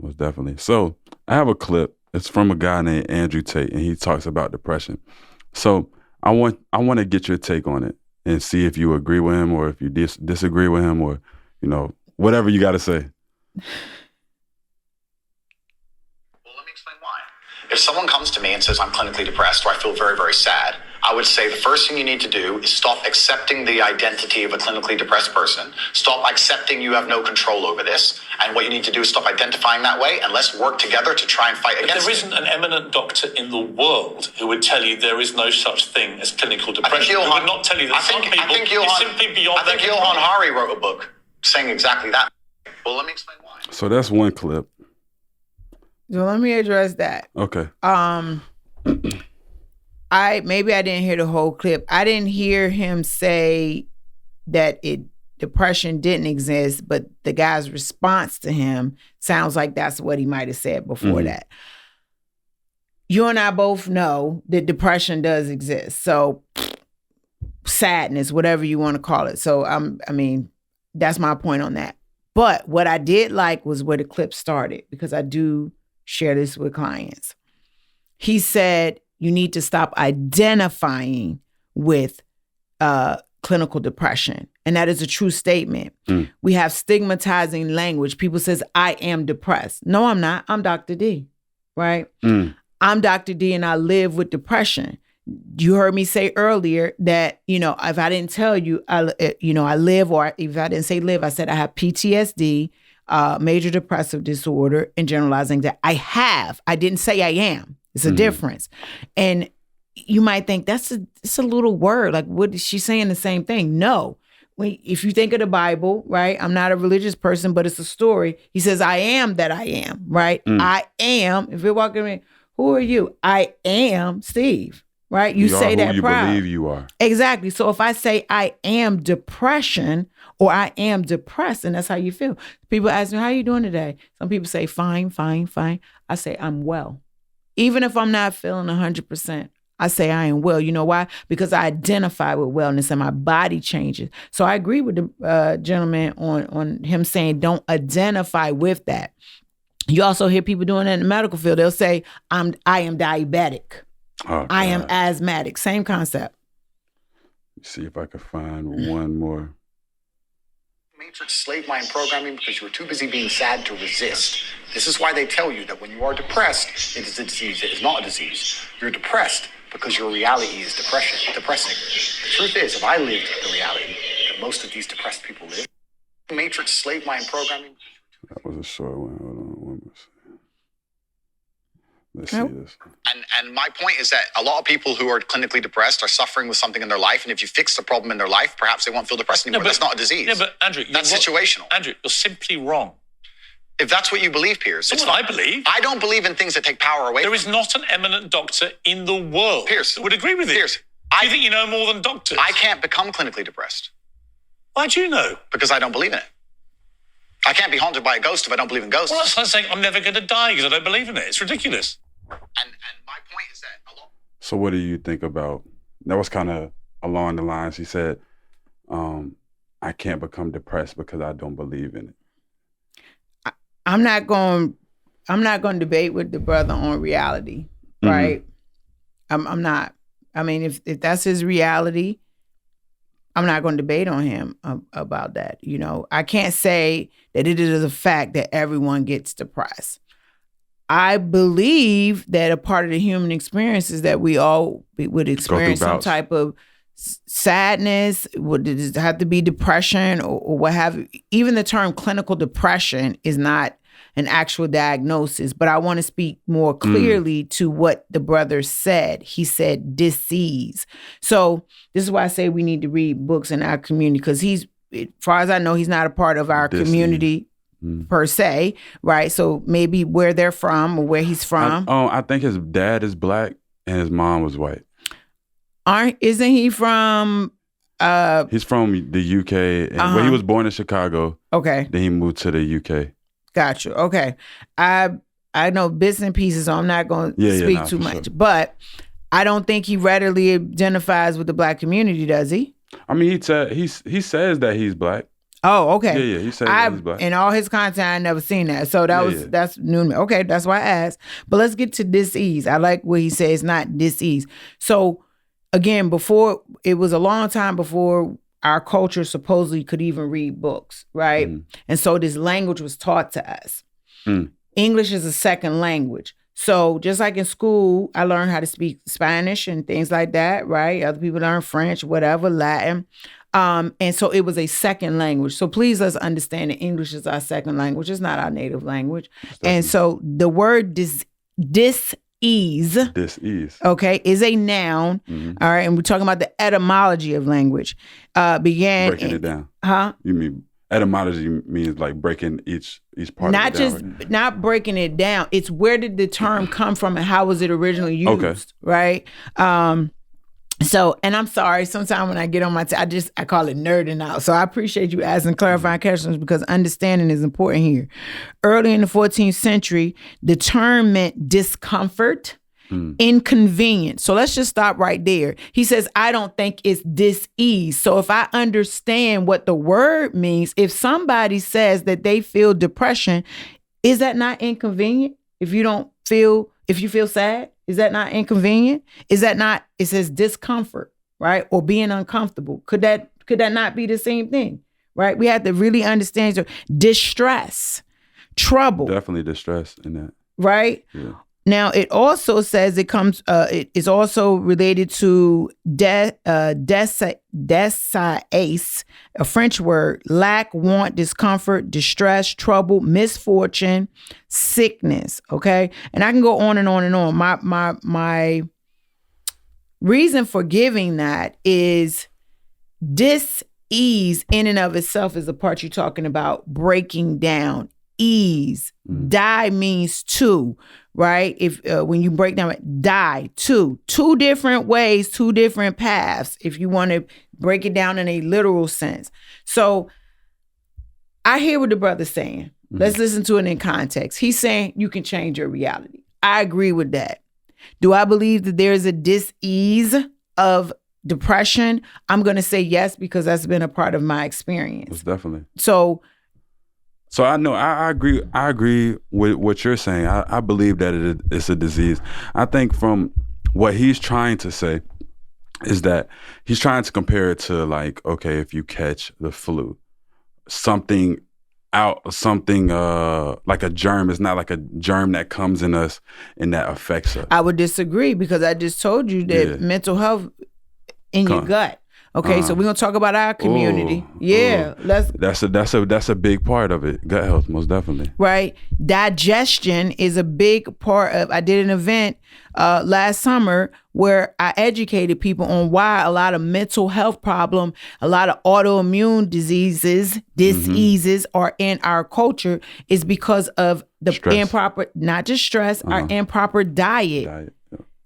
most definitely. So I have a clip. It's from a guy named Andrew Tate, and he talks about depression. So I want to get your take on it and see if you agree with him or if you disagree with him, or whatever you got to say. Well, let me explain why. If someone comes to me and says I'm clinically depressed or I feel very, very sad, I would say the first thing you need to do is stop accepting the identity of a clinically depressed person. Stop accepting you have no control over this. And what you need to do is stop identifying that way, and let's work together to try and fight against it. There isn't an eminent doctor in the world who would tell you there is no such thing as clinical depression. Who would not tell you that some people is simply beyond their control. Johann Hari wrote a book saying exactly that. Well, let me explain why. So that's one clip. So let me address that. Okay. Maybe I didn't hear the whole clip. I didn't hear him say that depression didn't exist, but the guy's response to him sounds like that's what he might have said before that. You and I both know that depression does exist. So sadness, whatever you want to call it. So that's my point on that. But what I did like was where the clip started, because I do share this with clients. He said, you need to stop identifying with clinical depression. And that is a true statement. We have stigmatizing language. People says, I am depressed. No, I'm not. I'm Dr. D, right? I'm Dr. D and I live with depression. You heard me say earlier that, if I didn't tell you, I live, or if I didn't say live, I said I have PTSD, major depressive disorder, and generalized anxiety. I didn't say I am. It's a difference. And you might think it's a little word. Like, what is she saying? The same thing? No. If you think of the Bible, right? I'm not a religious person, but it's a story. He says, I am that I am, right? I am. If you're walking in, who are you? I am Steve, right? You say that you proud. Believe you are. Exactly. So if I say I am depression or I am depressed, and that's how you feel. People ask me, how are you doing today? Some people say, fine, fine, fine. I say, I'm well. Even if I'm not feeling 100%, I say I am well. You know why? Because I identify with wellness and my body changes. So I agree with the gentleman on him saying don't identify with that. You also hear people doing that in the medical field. They'll say, I am diabetic. I am asthmatic. Same concept. Let's see if I can find one more. Matrix slave mind programming because you were too busy being sad to resist. This is why they tell you that when you are depressed, it is a disease. It is not a disease. You're depressed because your reality is depressing. The truth is, if I lived the reality that most of these depressed people live, Matrix slave mind programming. That was a short one. Hold on. Let's see this. And my point is that a lot of people who are clinically depressed are suffering with something in their life, and if you fix the problem in their life, perhaps they won't feel depressed anymore. That's not a disease. Yeah, but Andrew, that's situational. Andrew, you're simply wrong. If that's what you believe, Piers. That's what I believe. I don't believe in things that take power away. There is not an eminent doctor in the world Piers that would agree with you. Piers, do you think you know more than doctors? I can't become clinically depressed. Why do you know? Because I don't believe in it. I can't be haunted by a ghost if I don't believe in ghosts. Well, that's like saying I'm never going to die because I don't believe in it. It's ridiculous. And my point is that a lot. So what do you think about, that was kind of along the lines, he said, I can't become depressed because I don't believe in it. I'm not going to debate with the brother on reality, right? I'm not. I mean, if that's his reality, I'm not going to debate on him about that. I can't say that it is a fact that everyone gets depressed. I believe that a part of the human experience is that we all would experience some type of sadness. Would it have to be depression or what have you? Even the term clinical depression is not an actual diagnosis, but I want to speak more clearly to what the brother said. He said disease. So this is why I say we need to read books in our community, because as far as I know, he's not a part of our community per se, right? So maybe where they're from or where he's from. I think his dad is black and his mom was white. Isn't he from? He's from the UK. Well, he was born in Chicago. Okay. Then he moved to the UK. Got you. Okay. I know bits and pieces, so I'm not going to speak too much. Sure. But I don't think he readily identifies with the black community, does he? I mean, he says that he's black. Oh, okay. Yeah, he said that he's black. In all his content, I never seen that. So that's new to me. Okay, that's why I asked. But let's get to dis-ease. I like what he says, it's not dis-ease. So again, before, it was a long time before our culture supposedly could even read books, right? And so this language was taught to us. English is a second language. So just like in school, I learned how to speak Spanish and things like that, right? Other people learn French, whatever, Latin. And so it was a second language. So please, let's understand that English is our second language. It's not our native language. And so the word dis-ease, okay, is a noun. All right. And we're talking about the etymology of language. Breaking it down. Huh? You mean etymology means like breaking each part not of it down, just right? Not breaking it down. It's where did the term come from and how was it originally used, right? So, and I'm sorry, sometimes when I get on my, I call it nerding out. So I appreciate you asking clarifying questions because understanding is important here. Early in the 14th century, the term meant discomfort, inconvenience. So let's just stop right there. He says, I don't think it's dis-ease. So if I understand what the word means, if somebody says that they feel depression, is that not inconvenient? If you feel sad, is that not inconvenient? Is that not, it says discomfort, right? Or being uncomfortable. Could that not be the same thing, right? We have to really understand distress, trouble. Definitely distress in that. Right? Yeah. Now, it also says it is also related to désiresse, a French word, lack, want, discomfort, distress, trouble, misfortune, sickness, okay? And I can go on and on and on. My reason for giving that is dis-ease in and of itself is the part you're talking about, breaking down, ease. Die means two. Right? If when you break down die, two different ways, two different paths, if you want to break it down in a literal sense. So I hear what the brother's saying. Let's listen to it in context. He's saying you can change your reality. I agree with that. Do I believe that there's a dis-ease of depression? I'm going to say yes, because that's been a part of my experience. It's definitely. So I know I agree with what you're saying. I believe that it's a disease. I think from what he's trying to say is that he's trying to compare it to like, okay, if you catch the flu, something like a germ. It's not like a germ that comes in us and that affects us. I would disagree because I just told you that mental health in your gut. Okay, so we're gonna talk about our community. That's a big part of it. Gut health, most definitely. Right, digestion is a big part of. I did an event last summer where I educated people on why a lot of mental health problem, a lot of autoimmune diseases are in our culture is because of the improper, not just stress, our improper diet.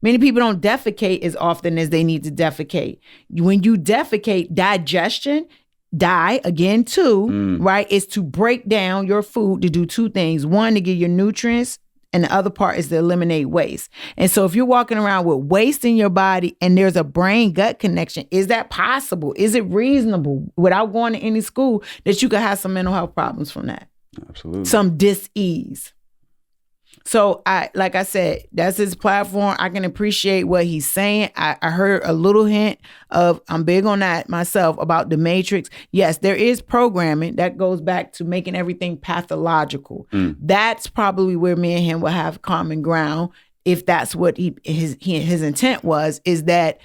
Many people don't defecate as often as they need to defecate. When you defecate, digestion, right, is to break down your food to do two things. One, to get your nutrients, and the other part is to eliminate waste. And so if you're walking around with waste in your body and there's a brain-gut connection, is that possible? Is it reasonable, without going to any school, that you could have some mental health problems from that? Absolutely. Some dis-ease. So like I said, that's his platform. I can appreciate what he's saying. I heard a little hint of, I'm big on that myself, about the Matrix. Yes, there is programming that goes back to making everything pathological. That's probably where me and him will have common ground, if that's what his intent was, is that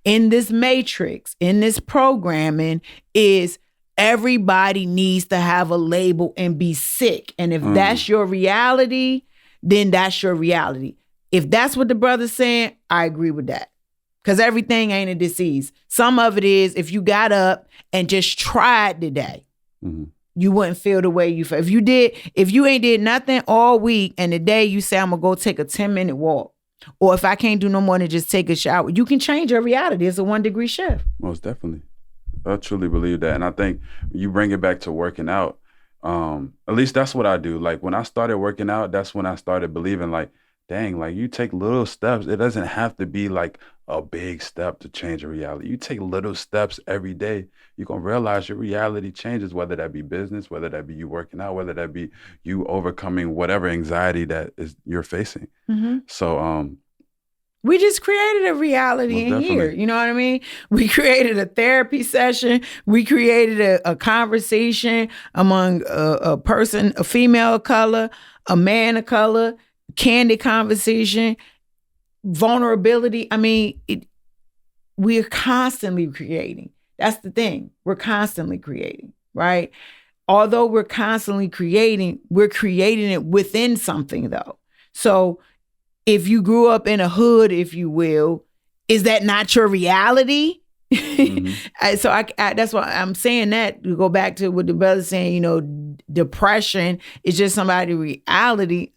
in this Matrix, in this programming, is everybody needs to have a label and be sick. And if that's your reality, then that's your reality. If that's what the brother's saying, I agree with that. Because everything ain't a disease. Some of it is, if you got up and just tried today, you wouldn't feel the way you feel. If you ain't did nothing all week and today you say, I'm going to go take a 10-minute walk, or if I can't do no more than just take a shower, you can change your reality. It's a 1-degree shift. Most definitely. I truly believe that. And I think you bring it back to working out. At least that's what I do. Like when I started working out, that's when I started believing like, dang, like you take little steps. It doesn't have to be like a big step to change your reality. You take little steps every day, you're going to realize your reality changes, whether that be business, whether that be you working out, whether that be you overcoming whatever anxiety that is you're facing. So, we just created a reality in here. You know what I mean? We created a therapy session. We created a conversation among a person, a female of color, a man of color, candid conversation, vulnerability. I mean, we're constantly creating. That's the thing. We're constantly creating, right? Although we're constantly creating, we're creating it within something though. So if you grew up in a hood, if you will, is that not your reality? So I that's why I'm saying that, to go back to what the brother's saying, you know, depression is just somebody's reality.